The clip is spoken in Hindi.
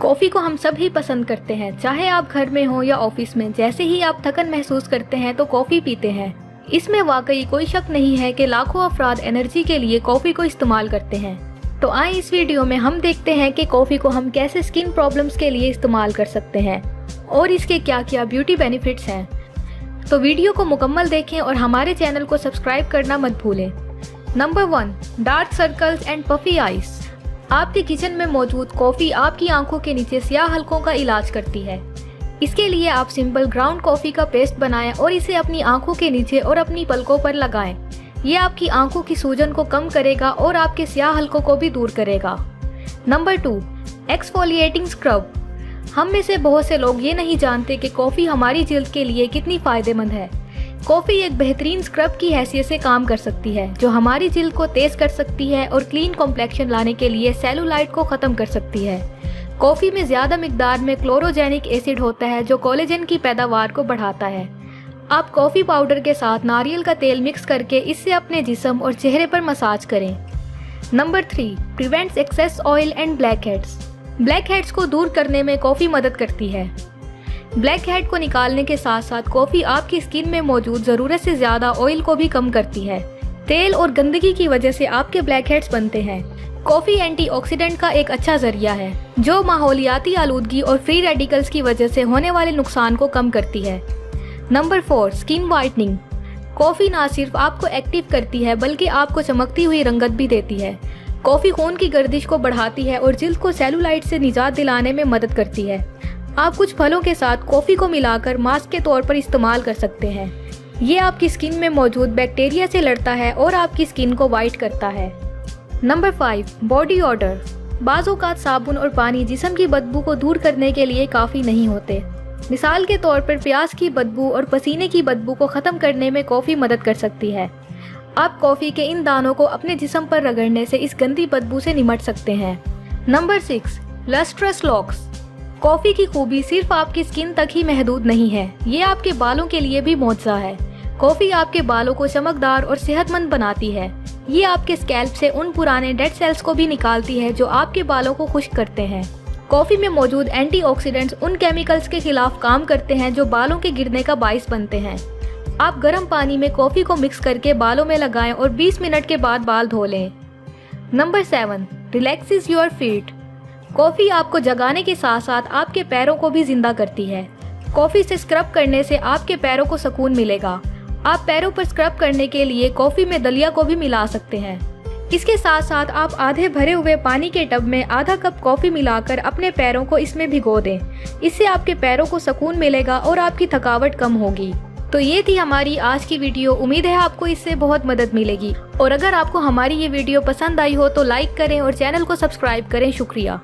कॉफ़ी को हम सब ही पसंद करते हैं, चाहे आप घर में हो या ऑफिस में। जैसे ही आप थकन महसूस करते हैं तो कॉफ़ी पीते हैं। इसमें वाकई कोई शक नहीं है कि लाखों अफराद एनर्जी के लिए कॉफ़ी को इस्तेमाल करते हैं। तो आए इस वीडियो में हम देखते हैं कि कॉफ़ी को हम कैसे स्किन प्रॉब्लम्स के लिए इस्तेमाल कर सकते हैं और इसके क्या क्या ब्यूटी बेनिफिट्स हैं। तो वीडियो को मुकम्मल देखें और हमारे चैनल को सब्सक्राइब करना मत भूलें। Number 1, dark circles and puffy eyes. आपके किचन में मौजूद कॉफ़ी आपकी आंखों के नीचे स्याह हलकों का इलाज करती है। इसके लिए आप सिंपल ग्राउंड कॉफ़ी का पेस्ट बनाएं और इसे अपनी आंखों के नीचे और अपनी पलकों पर लगाएं। ये आपकी आंखों की सूजन को कम करेगा और आपके स्याह हलकों को भी दूर करेगा। Number 2, exfoliating scrub. हम में से बहुत से लोग ये नहीं जानते कि कॉफ़ी हमारी जिल्द के लिए कितनी फ़ायदेमंद है। कॉफ़ी एक बेहतरीन स्क्रब की हैसियत से काम कर सकती है, जो हमारी जिल्द को तेज़ कर सकती है और क्लीन कॉम्प्लेक्शन लाने के लिए सेलुलाइट को ख़त्म कर सकती है। कॉफ़ी में ज़्यादा मिकदार में क्लोरोजेनिक एसिड होता है, जो कोलेजन की पैदावार को बढ़ाता है। आप कॉफ़ी पाउडर के साथ नारियल का तेल मिक्स करके इससे अपने जिस्म और चेहरे पर मसाज करें। Number 3, prevents excess oil and black heads. Black heads को दूर करने में कॉफ़ी मदद करती है। ब्लैक हेड को निकालने के साथ साथ कॉफ़ी आपकी स्किन में मौजूद ज़रूरत से ज़्यादा ऑयल को भी कम करती है। तेल और गंदगी की वजह से आपके ब्लैक हेड्स बनते हैं। कॉफ़ी एंटीऑक्सीडेंट का एक अच्छा जरिया है, जो माहौलियाती आलूदगी और फ्री रेडिकल्स की वजह से होने वाले नुकसान को कम करती है। Number 4, skin whitening. कॉफ़ी ना सिर्फ आपको एक्टिव करती है बल्कि आपको चमकती हुई रंगत भी देती है। कॉफ़ी खून की गर्दिश को बढ़ाती है और जिल्द को सेलुलाइट से निजात दिलाने में मदद करती है। आप कुछ फलों के साथ कॉफ़ी को मिलाकर मास्क के तौर पर इस्तेमाल कर सकते हैं। ये आपकी स्किन में मौजूद बैक्टीरिया से लड़ता है और आपकी स्किन को वाइट करता है। Number 5, body order. बाज़ औक़ात साबुन और पानी जिस्म की बदबू को दूर करने के लिए काफ़ी नहीं होते। मिसाल के तौर पर प्याज की बदबू और पसीने की बदबू को ख़त्म करने में कॉफ़ी मदद कर सकती है। आप कॉफ़ी के इन दानों को अपने जिस्म पर रगड़ने से इस गंदी बदबू से निमट सकते हैं। Number 6, lustrous locks. कॉफ़ी की खूबी सिर्फ आपकी स्किन तक ही महदूद नहीं है, ये आपके बालों के लिए भी मौजज़ा है। कॉफ़ी आपके बालों को चमकदार और सेहतमंद बनाती है। ये आपके स्कैल्प से उन पुराने डेड सेल्स को भी निकालती है जो आपके बालों को खुश्क करते हैं। कॉफ़ी में मौजूद एंटीऑक्सीडेंट्स उन केमिकल्स के खिलाफ काम करते हैं जो बालों के गिरने का बाइस बनते हैं। आप गर्म पानी में कॉफ़ी को मिक्स करके बालों में लगाएं और 20 मिनट के बाद बाल धो लें। Number 7, relaxes your feet. Coffee आपको जगाने के साथ साथ आपके पैरों को भी जिंदा करती है। कॉफ़ी से स्क्रब करने से आपके पैरों को सुकून मिलेगा। आप पैरों पर स्क्रब करने के लिए कॉफ़ी में दलिया को भी मिला सकते हैं। इसके साथ साथ आप आधे भरे हुए पानी के टब में आधा कप कॉफ़ी मिलाकर अपने पैरों को इसमें भिगो दें। इससे आपके पैरों को सुकून मिलेगा और आपकी थकावट कम होगी। तो ये थी हमारी आज की वीडियो। उम्मीद है आपको इससे बहुत मदद मिलेगी और अगर आपको हमारी ये वीडियो पसंद आई हो तो लाइक करें और चैनल को सब्सक्राइब करें। शुक्रिया।